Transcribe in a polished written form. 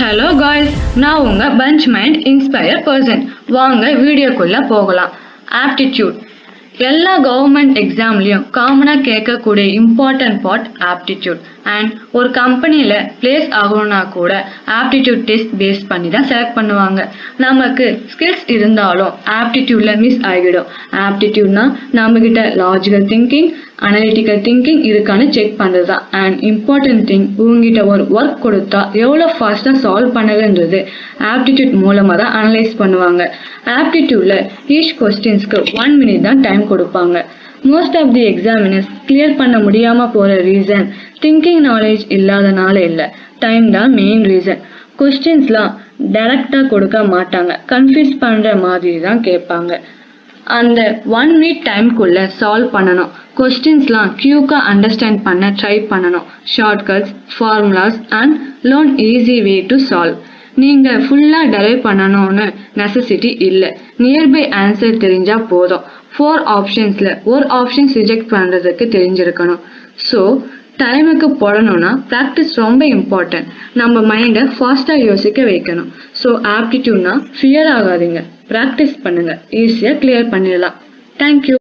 Hello guys, நான் உங்க punch mind inspire person. வாங்க வீடியோக்குள்ள போகலாம். ஆப்டிடியூட். எல்லா கவர்மெண்ட் எக்ஸாம்லையும் காமனாக கேட்கக்கூடிய இம்பார்ட்டன்ட் பார்ட் ஆப்டிடியூட். அண்ட் ஒரு கம்பெனியில் பிளேஸ் ஆகணும்னா கூட ஆப்டிடியூட் டெஸ்ட் பேஸ் பண்ணி தான் செலக்ட் பண்ணுவாங்க. நமக்கு ஸ்கில்ஸ் இருந்தாலும் ஆப்டிடியூடில் மிஸ் ஆகிடும். ஆப்டிடியூட்னா நம்மக்கிட்ட லாஜிக்கல் திங்கிங், அனலிட்டிக்கல் திங்கிங் இருக்கான்னு செக் பண்ணுறது தான். அண்ட் இம்பார்ட்டன்ட் திங், உங்ககிட்ட ஒரு ஒர்க் கொடுத்தா எவ்வளோ ஃபாஸ்ட்டாக சால்வ் பண்ணுதுன்றது ஆப்டிடியூட் மூலமாக தான் அனலைஸ் பண்ணுவாங்க. ஆப்டிடியூடில் ஈச் கொஸ்டின்ஸ்க்கு 1 minute தான் டைம் கொடுப்பாங்க. Most of the examiners clear பண்ண முடியாமல் போகிற ரீசன் திங்கிங் நாலேஜ் இல்லாதனால இல்லை, டைம் தான் மெயின் ரீசன். கொஸ்டின்ஸ்லாம் டைரக்டாக கொடுக்க மாட்டாங்க, கன்ஃபியூஸ் பண்ணுற மாதிரி தான் கேட்பாங்க. அந்த 1 minute டைம்குள்ளே சால்வ் பண்ணணும். கொஸ்டின்ஸ்லாம் கியூக்காக அண்டர்ஸ்டாண்ட் பண்ண ட்ரை பண்ணணும். Shortcuts, formulas and learn easy way to solve. நீங்கள் ஃபுல்லாக டெரைவ் பண்ணணும்னு நெசசிட்டி இல்லை, நியர்பை ஆன்சர் தெரிஞ்சால் போதும். 4 ஆப்ஷன்ஸில் ஒரு ஆப்ஷன்ஸ் ரிஜெக்ட் பண்ணுறதுக்கு தெரிஞ்சிருக்கணும். ஸோ டைமுக்கு போடணும்னா ப்ராக்டிஸ் ரொம்ப இம்பார்ட்டன்ட். நம்ம மைண்டை ஃபாஸ்ட்டாக யோசிக்க வைக்கணும். ஸோ ஆப்டிடியூட்னா ஃபியர் ஆகாதீங்க, ப்ராக்டிஸ் பண்ணுங்கள், ஈஸியாக கிளியர் பண்ணிடலாம். தேங்க்யூ.